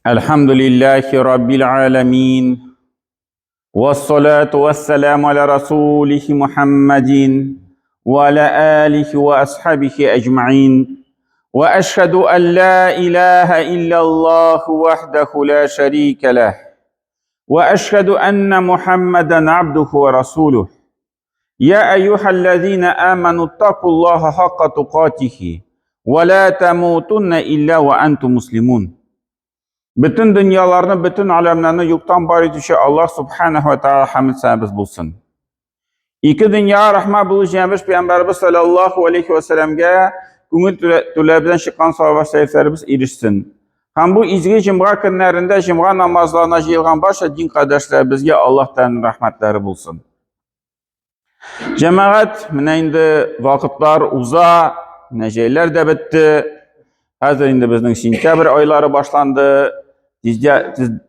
Elhamdülillahi Rabbil alemin. Vessalatu vesselamu ala Rasulihi Muhammedin ve ala alihi ve ashabihi ecma'in. Ve eşhedü en la ilahe illallah vahdehu la şerike leh. Ve eşhedü enne Muhammeden abduhu ve rasuluh. Ya eyyühellezine amenu ittakullaha hakka tukatihi ve la temutunne illa ve entum muslimun. Bütün dünyalarını, bütün alemlerini yoktan var etişi Allah subhanahu ve ta'ala hamid sahibimiz bulsun. İki dünya rahmet bulacağımız Peygamberimiz sallallahu aleyhi ve sellem'e көңіл төләбіден шыққан салават шәрифләребез erişsin. Hem bu izgi cümğa günlerinde cümğa namazlarına jıyılgan başka din kardeşlerimizge Allah'tan rahmetleri bulsun. Cemaat, mine indi vakıtlar uza, neceyler de bitti. Hazır indi bizning sentyabr ayları başlandı.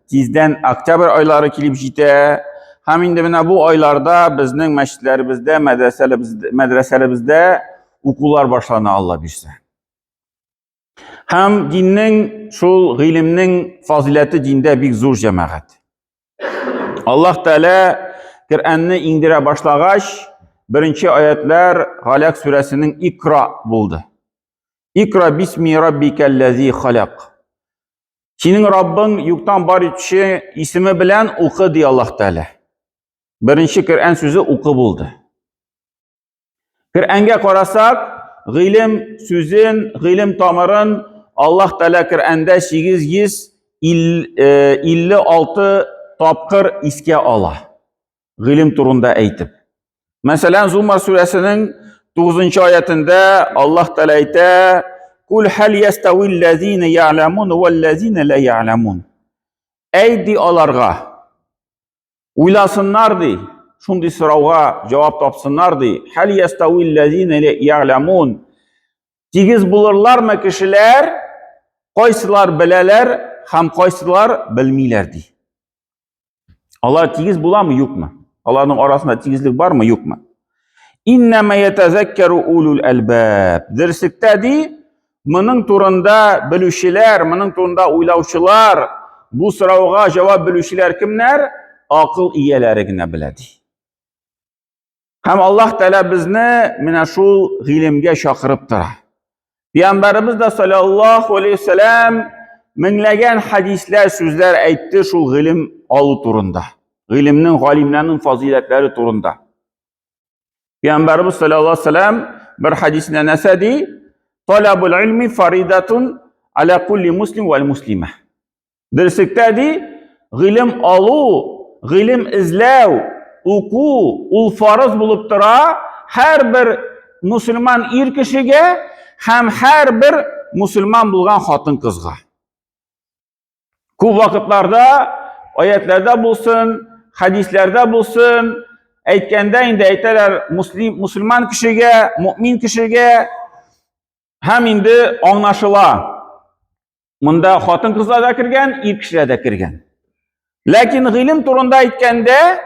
Tizden oktyabr ayları kelib jite. Hem indi mine bu aylarda bizning mescitlerimizde, medreselerimizde okullar başlana Allah bilse. Hem dinning, şul ilimning fazileti dinde bik zor cemaat. Allah Teala Kur'an'ni indire başlagaç, birinci ayetler Halak suresinin İkra buldu. İkra bismi rabbikellezi halak. Senin Rabbin yoktan var etişi ismi bilen oku diye Allah Teala. Birinci Kur'an sözü oku buldu. Kur'an'a qarasak, ilim sözün, ilim tamirın Allah Teala Kur'an'da 856 tapqır iske ala. İlim turunda aytib. Mesela Zumar suresinin 9. ayetinde Allah Teala aytı: "Kul hal yestawillezine ya'lamun vellezine la ya'lamun." Ey di alarga uylasınlar di. Şundi soravga cevap tapsınlar di. Hal yestawillezine la ya'lamun. Tigiz bulurlar mı kişiler? Qaysilar bileler, hem qaysilar bilmeyler di. Allah tigiz bular mı yok mu? Allah'ın arasında tigizlik var mı yok mu? İnneme yetezekkeru ulul elbab. Derslikte di, mının turunda bilüşiler, mının turunda uylavşılar, bu soravga cevap bilüşiler kimler? Akıl iyelerine biledi. Hem Allah Teala bizni mine şul ilimge şakırıptır. Peygamberimiz de sallallahu aleyhi ve sellem minlegen hadisler, sözler aytdı şul ilim alı turunda. İlimnin, alimlerinin faziletleri turunda. Peygamberimiz sallallahu aleyhi ve sellem bir hadisine nesedi, talabul ilmi faridatun ala kulli muslim vel muslime. Derslikte di, ilim alı, ilim izlev, oku, ul farız bulup tura, her bir Müslüman ir kişiге, hem her bir Müslüman bulgan hatın kızga. Ku vakitlarda, ayetlerde bulsun, hadislerde bulsun, aytkanda indi aytalar Müslüman kişiге, mümin kişiге, hem indi anlaşıla. Munda hatın kızlar da kirgen, ir kişiler de kirgen. Lakin ilim turunda aytkanda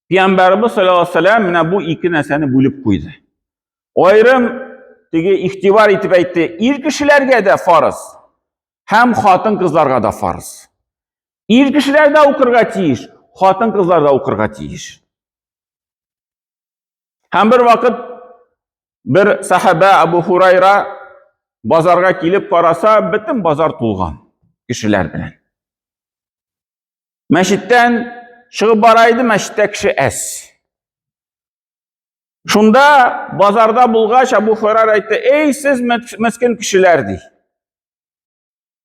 Peygamberimiz sallallahu aleyhi ve sellem bu iki neseni bulup koydu. Ayrım ihtibar etip aytdı, ir kişilerge de farz, hem hatın kızlarga da farz. Ir kişiler de okurga tiyiş, hatın kızlar da okurga tiyiş. Hem bir vakit bir sahabe Abu Hurayra bazarga kelip qarasa, bütün bazar tulgan kişiler bilen. Meşitten çıkıp baraydı, meşitte kişi es. Şunda bazarda bulgaç Abu Hurayra aytdı, ey siz miskin kişilerdi.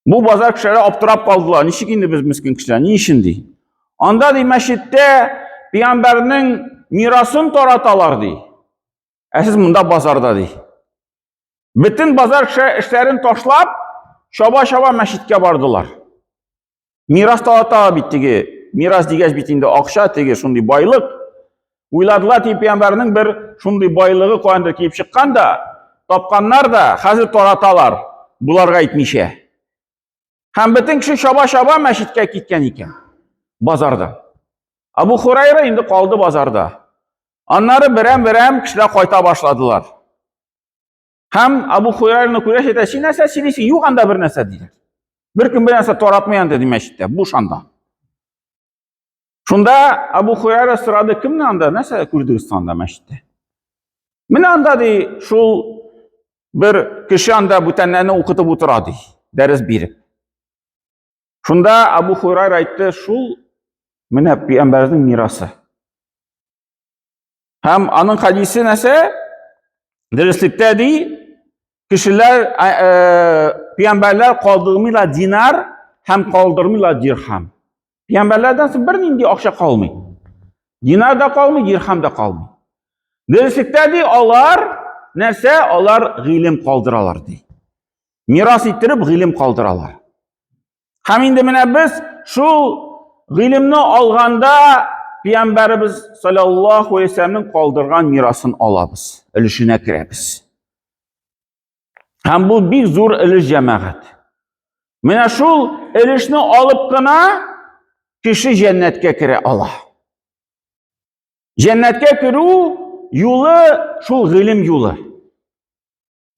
Bu bazar kişileri aptırap kaldılar. Nişik indi biz miskin kişiler, ne işindi? Anda di meşitte Peygamberinin mirasını toratalardı. Siz bunda bazarda di. Bütün bazar kişiler işlerini taşlap, şaba meşitke bardılar. Miras torata bitti. Miras digəç bitinde akşa tege şundi baylık. Uyladılar ki Peygamberinin bir şundi baylığı koyanda kiyip çıkkan da, tapkanlar da hazır toratalar. Bularga itmişe. Hem bütün kişi şaba meşitke gitken iken. Bazarda. Abu Hurayra indi kaldı bazarda. Onları birem kişiler koyta başladılar. Hem Abu Hurayra'nın kureş etesi nese sinisi yok anda bir nese diler. Bir kim bir narsa taratmayan dedi meşritte, bu şanda. Şunda Abu Hurayra sırada kimle anda? Neyse Kürdistan'da meşritte. Min anda di, şul bir kişi anda bütünlerini okutup oturadı, ders birip. Şunda Abu Hurayra aytdı, şul mine Peygamberimizin mirası. Hem anın hadisi neyse, derslikte di, kişiler, Peygamberler kaldırmıyla dinar, hem kaldırmıyla dirham. Peygamberlerden bir nindi akşa kalmıyor. Dinar da kalmıyor, dirham da kalmıyor. Derslikte di, onlar, neyse, onlar ilim kaldıralar di. Miras ittirip ilim kaldıralar. Hem indi mine biz, şu ilimni alganda, Peygamberimiz sallallahu aleyhi ve sellem'in kaldırgan mirasını alabız. Ilişine kiremiz. Hem bu bir zor iliş cemaat. Mine şu ilişini alıp kına kişi cennetke kire Allah. Cennetke kiru yolu şu ilim yolu.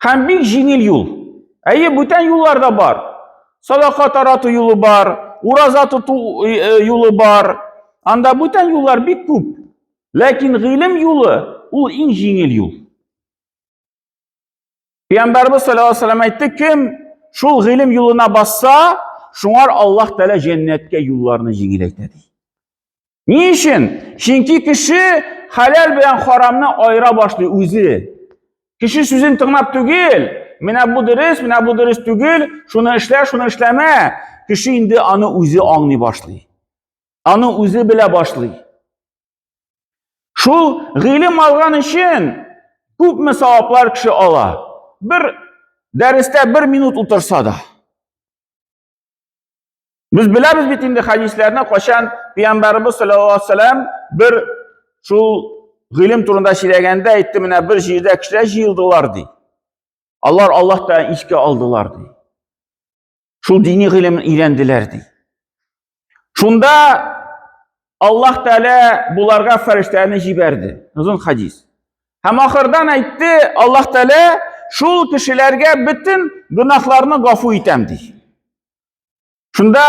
Hem bir jinil yol. Bütün yollarda var. Sadakat aratı yolu var. Urazatı yolu var. Anda bütün yollar bir kup. Lakin ilim yolu o en jinil yol. Peygamberimiz sallallahu aleyhi ve sellem aytdı, kim şu ilim yoluna bassa, şunlar Allah Teala cennetke yollarını jingileytedi. Niçin? Çünkü kişi halal bilen haramını ayıra başlıyor özü. Kişi sözün tınlap tügül, mine bu deriz tügül, şunu işler, şunu işleme. Kişi indi anı özü anlay başlıyor. Anı özü bile başlıyor. Şu ilim algan için küp mü sevaplar kişi ala. Bir derste 1 minut otursa da. Biz biliriz bitinde hadislerine koşan Peygamberimiz sallallahu aleyhi ve sellem bir şu ilim turunda şiregende etti mine bir jirde kişiler jiyildiler di. Allah da işke aldılar di. Şu dini ilim ilendiler di. Şunda Allah Teala bularga ferişlerini jiberdi. Uzun hadis. Hem ahırdan etti Allah Teala şu kişilerge bütün günahlarını gafu itemdi. Şunda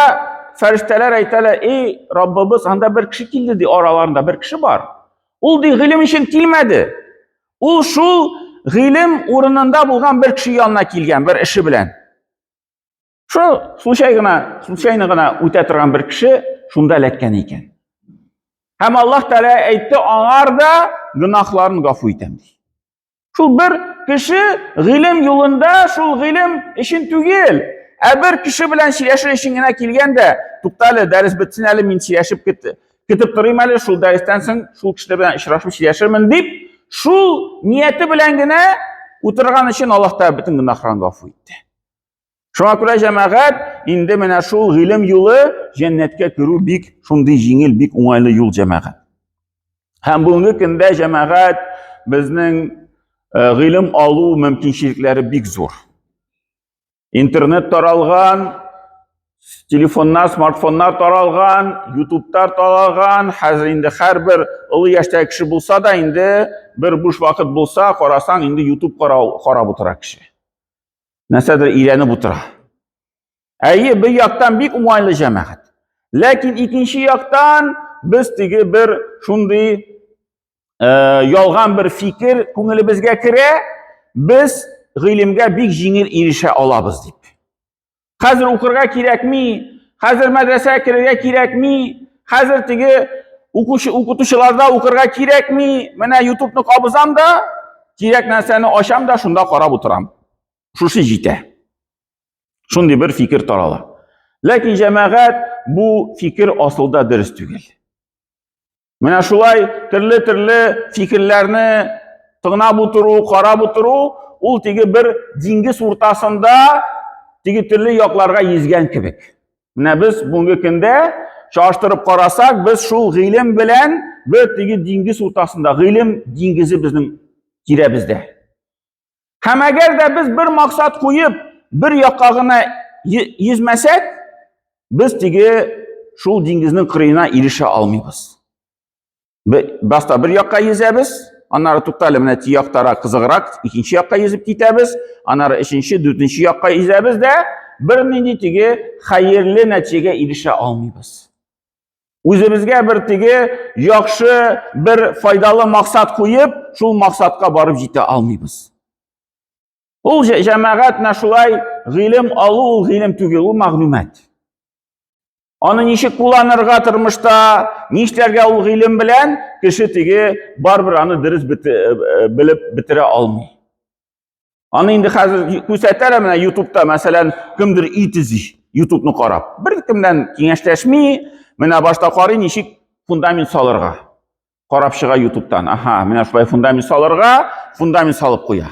ferişteler aytalar, ey Rabbimiz, anda bir kişi kildi, aralarında bir kişi var. Ol di ilim için kilmedi. Ol şu ilim uğrununda bulgan bir kişi yanına kilgen, bir işi bilen. Şu случайно ötetirgen bir kişi şunda letken iken. Hem Allah Teala aytdı, onlar da günahlarını gafu itemdi. Şu bir kişi ilim yolunda, şu ilim işin tügül. Bir kişi bilen şileşir işine kilgende, tuttalı ders bitsin eli min şileşip kitip durayım eli, şu dersten sen şu kişiler bilen işraşıp şileşirmin deyip, şu niyeti bilen gine oturgan için Allah da bütün günahlarını gafu etti. Şuna göre cemaat, indi mine şu ilim yolu cennetke kiru bik, şundi jingil bik umaylı yol cemaat. Hem bugünkü günde cemaat bizning ilim alu mümkünçilikleri bik zor. İnternet taralgan, telefonlar, smartfonlar taralgan, YouTube'lar taralgan, hazır indi her bir ılı yaşta kişi bulsa da indi bir boş vakit bulsa, korasan indi YouTube kora butura kişi. Nesedir iğreni butura. Bir yaktan bik umaylı cemaat. Lakin ikinci yaktan biz tigi bir şundi yolgan bir fikir ko'nglimizga kire, biz ilimga bik jingil erişe alabız deyip. Hazır okurga kerakmi? Hazır medrese kirga kerakmi? Hazır tigi okutuşlarda okurga kerakmi? Mene YouTube'ni qabızam da, kerak narsani osham da shunda qarab o'tiram. Shusi jite. Shundi bir fikir tarala. Lakin cemaat bu fikir aslida durust tugul. Mene shulay turli fikirlarni ting'nab o'tiruv, qarab o'tiruv, ul tigi bir dengiz o'rtasida tigi turli yoqlarga yezgan kibik. Mene biz bunga kunda shoshtirib qarasak, biz shu ilim bilan bir tigi dengiz o'rtasida, ilim dengizi bizning kirabizda. Ham agarda biz bir maqsad qo'yib, bir yoqqag'ini yezmasak, biz tigi shu dengizning qirina erisha olmaymiz. Basta bir yoqqa yezamiz, anara to'xtalib, mana yoqtara qiziqroq, ikkinchi yoqqa yezib ketamiz, anara 3-4-yoqqa yezamiz-da, bir nindi tigi hayırlı neticeye erişe almayız. O'zimizga bir tigi yaxshi bir foydali maqsad qo'yib, shu maqsadga borib yeta olmaymiz. Ул jamoat shulay g'ilm olu, g'ilm tugil, u ma'lumot. Аны ничек кулланырга тормышта, нишләргә ул гыйлем белән кеше тиге барбер аны дөрес белеп битерә алмый. Аны инде хәзер күрсәтәләр менә YouTube'та, мәсәлән, кемдер итизи, YouTube'ны карап. Бер кемнән киңәшләшми, менә башта карый ничек фундамент салырга. Карап чыга YouTube'тан. Аха, менә шулай фундамент салырга, фундамент салып куя.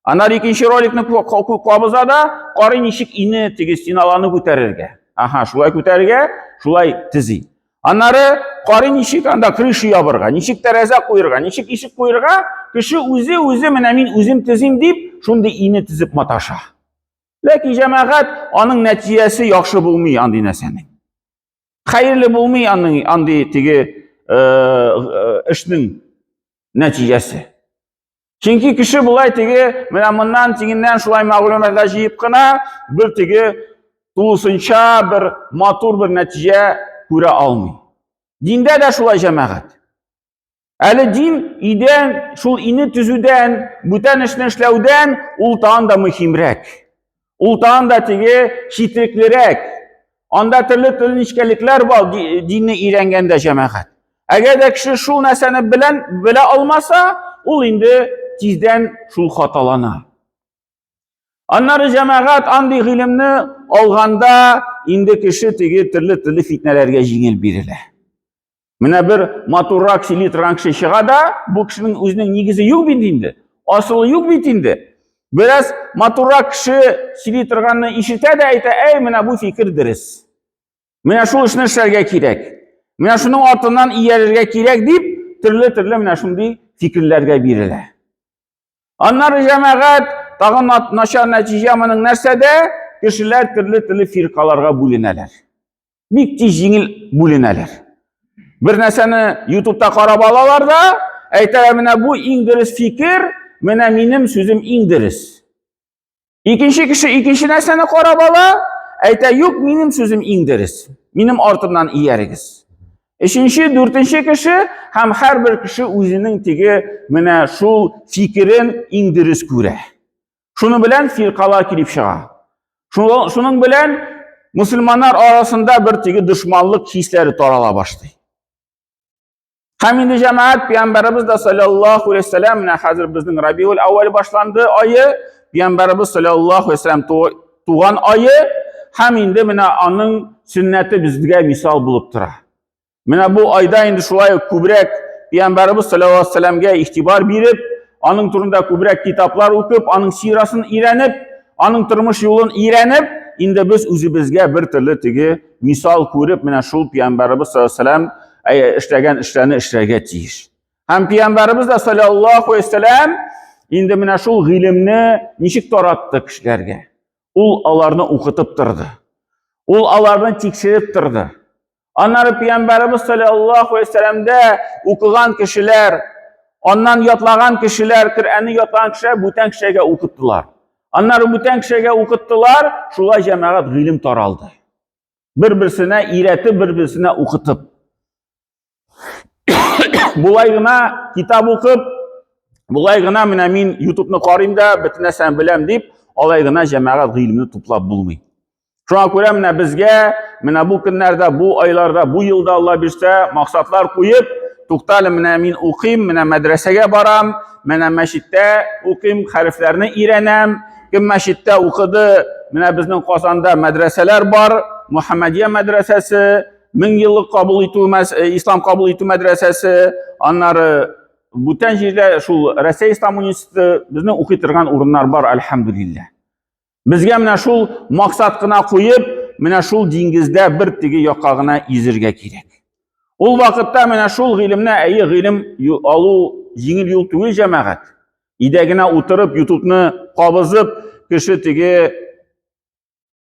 Аннары икенче роликны кабыза да, карый ничек ине тиге стеналарны күтәрергә. Аха, шулай күтәрергә, шулай тизи. Аннары карый ничек анда крыша ябырга, ничек тәрәзә куярга, ничек ишек куярга, кеше үзе менә мин үзем тизим дип, шундый ине тизеп маташа. Ләкин җәмәгать аның нәтиҗәсе яхшы булмый андый нәрсәнең. Хайырлы булмый андый тиге эшнең нәтиҗәсе. Чөнки кеше булай тиге менә моннан тигеннән шулай мәгълүматлар җыеп кына бер тиге тулысынча bir матур bir нәтиҗә күрә алмый. Диндә дә шулай җәмәгать. Әле дин идән, шул ине төзүдән, бүтән эшне эшләүдән ул тагын да мөһимрәк. Ул тагын да тиге читеклерәк. Анда төрле нечкәлекләр бар динне өйрәнгәндә җәмәгать. Әгәр дә кеше шул нәрсәне белә алмаса, ул инде тиздән шул хаталана. Аннары җәмәгать андый гыйлемне алганда инде кеше тиге төрле фитнәләргә җиңел бирелә. Менә бер матуррак сөйли торган кеше чыга да, бу кешенең үзенең нигезе юк бит инде. Асылы юк бит инде. Бераз матуррак кеше сөйли торганны ишетә дә әйтә, "Әй, менә бу фикер дөрес. Менә шул эшне эшләргә кирәк. Менә шуның артыннан иярергә кирәк" дип, төрле менә шундый фикерләргә бирелә. Аннары җәмәгать тагын начар нәтиҗә моның нәрсәдә? Кешеләр төрле фиркаларга бүленәләр. Бик тиз җиңел бүленәләр. Бер нәрсәне YouTube'та карап алалар да, әйтәләр, менә бу иң дөрес фикер, менә минем сүзем иң дөрес. Икенче кеше икенче нәрсәне карап ала, әйтә, юк, минем сүзем иң дөрес. Минем артымнан иярегез. Өченче, дүртенче кеше һәм һәрбер кеше үзенең тиге менә шул фикерен иң дөрес күрә. Шуны белән фиркалар килеп чыга. Шуның белән мусульманнар арасында бер тиге дошманлык хисләре тарала башлый. Һәм инде җәмәгать Пәйгамбәрбез дә саллаллаһу алейһи ва саллям менә хәзер безнең Рабиул Аввал башланды айы, Пәйгамбәрбез саллаллаһу алейһи ва саллям туган айы, һәм инде менә аның сөннәте безгә мисал булып тора. Менә бу айда инде шулай күбрәк Пәйгамбәрбез саллаллаһу алейһи ва саллямга игътибар биреп, аның турында күбрәк китаплар укып, аның сирасын өйрәнеп, аның тормыш юлын өйрәнеп, инде без үзебезгә бер төрле тиге мисал күреп, менә шул Пәйгамбәрбез саллаллаһу алейһи ва саллям эшләгән эшләрне эшләргә тиеш. Һәм Пәйгамбәрбез дә саллаллаһу алейһи ва саллям инде менә шул гыйлемне ничек таратты кешеләргә? Ул аларны укытып торды. Ул аларны тикшереп торды. Аннары Пәйгамбәрбез саллаллаһу алейһи ва саллямда укыган кешеләр, аннан ятлаган кешеләр, Коръәнне ятлаган кешеләр бүтән кешегә укыттылар. Аннары бүтән кешегә укыттылар, шулай җәмәгать гыйлем таралды. Бер-берсенә өйрәтеп, бер-берсенә укытып. Булай гына китап укып, булай гына менә мин YouTube'ны карыйм да, бөтен нәрсәне беләм дип, алай гына җәмәгать гыйлемне туплап булмый. Шуңа күрә менә безгә, менә бу көннәрдә, бу айларда, бу елда Алла бирсә, максатлар куеп, туктале менә мин укыйм, менә мәдрәсәгә барам, менә мәчеттә укыйм, хәрефләрне өйрәнәм. Кем мәчеттә укыды, менә безнең Казанда мәдрәсәләр бар, Мөхәммәдия мәдрәсәсе, 1000 еллык ислам кабул итү мәдрәсәсе, аннары бүтән җирдә шул Россия Ислам университеты, безнең укый торган урыннар бар, әлхәмдүлилләh. Безгә менә шул максат кына куеп, менә шул диңгездә бер теге якка гына изергә кирәк. Ул вакытта менә шул гыйлемне, гыйлем алу җиңел юл түгел җәмәгать. Өйдә генә утырып, YouTube'ны кабызып, кеше теге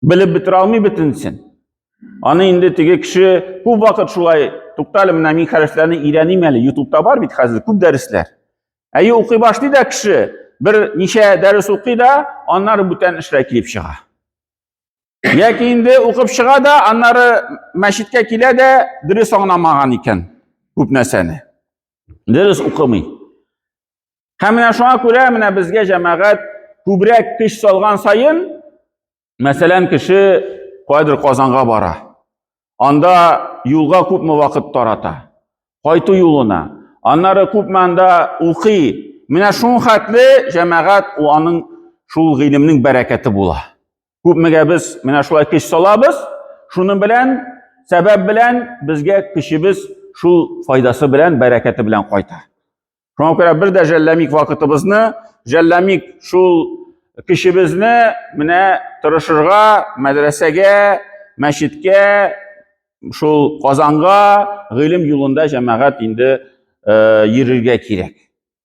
белеп бетерә алмый бөтенсен. Аны инде теге кеше күп вакыт шулай, туктале менә мин хәрефләрне өйрәним әле, YouTube'та бар бит хәзер күп дәресләр. Укый башлый да кеше, бер ничә дәрес укый да, аннары бүтән эшләр килеп чыга. Яки инде укып чыга да, аннары мәчеткә килә дә, дөрес аңламаган икән күп нәрсәне. Дөрес укымый. Һәм менә шуңа күрә менә безгә җәмәгать күбрәк көч салган сайын, мәсәлән, кеше кайдыр Казанга бара. Анда юлга күпме вакыт тарата. Кайту юлына. Аннары күпме анда укый. Менә шуң хәтле җәмәгать аның шул гыйлемнең бәрәкәте була. Күпмегә без менә шулай көч салабыз, шуның белән, сәбәп белән безгә көчебез шул файдасы белән, бәрәкәте белән кайта. Шуңа күрә бер дә жәлләмик вакытыбызны, жәлләмик шул кешебезне менә тырышырга, мәдрәсәгә, мәчеткә, шул Казанга, гыйлем юлында җәмәгать инде йөрергә кирәк.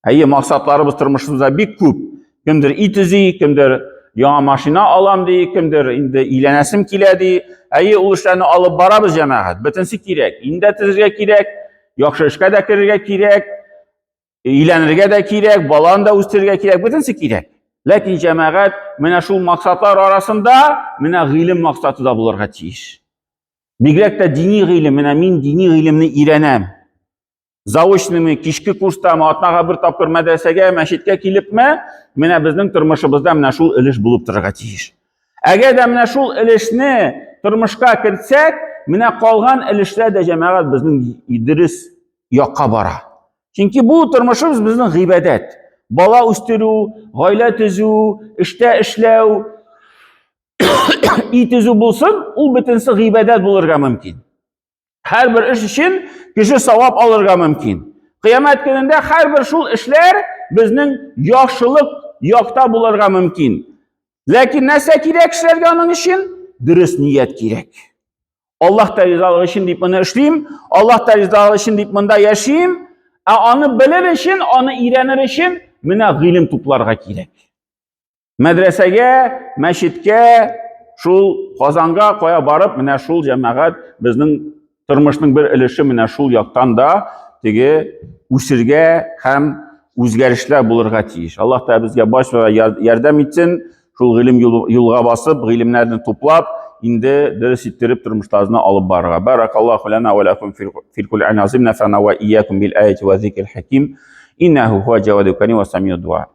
Максатларыбыз тормышыбызда бик күп. Кемдер ит эзи, кемдер яңа машина алам ди, кемдер инде иләнәсем килә ди. Ул эшләрне алып барабыз җәмәгать. Бөтенсе кирәк. Индә төзергә кирәк, яхшы эшкә дә керергә кирәк, иләнергә дә кирәк, баланы да үстерергә кирәк, бөтенсе кирәк. Ләкин җәмәгать менә шул максатлар арасында менә гыйлем максаты да булырга тиеш. Бигрәк тә дини гыйлем, менә мин дини гыйлемне өйрәнәм. Заочныймы, кичке курстамы, атнага бер тапкыр мәдрәсәгә, мәчеткә килепме, менә безнең тормышыбызда менә шул өлеш булып торырга тиеш. Әгәр дә менә шул өлешне тормышка кертсәк, менә калган өлешләр дә җәмәгать безнең дөрес якка бара. Чөнки бу тормышыбыз безнең гыйбадәт. Бала үстерү, гаилә төзү, эштә эшләү, ит төзү булсын, ул бөтенсе гыйбадәт булырга мөмкин. Һәрбер эш өчен кеше савап алырга мөмкин. Кыямәт көнендә һәрбер шул эшләр безнең яхшылык якта булырга мөмкин. Ләкин нәрсә кирәк эшләргә аның өчен? Дөрес ният кирәк. Аллаһ та ризалыгы өчен дип моны эшлим, Аллаһ та ризалыгы өчен дип монда яшим, аны белер өчен, аны өйрәнер өчен менә гыйлем тупларга кирәк. Мәдрәсәгә, мәчеткә, шул Казанга кая барып, менә шул җәмәгать безнең тормышның бер өлеше менә шул яктан да теге үсергә һәм үзгәрешләр булырга тиеш. Аллаһ та безгә башка ярдәм итсен, шул гыйлем юлга басып, гыйлемнәрне туплап, инде дөрес иттереп тормышларны алып барырга. Баракаллаху лана ва лакум фил кулли азим нафана ва iyyakum bil ayati wa zikril hakim innahu huwa jawadul karim wa sami'ud du'a.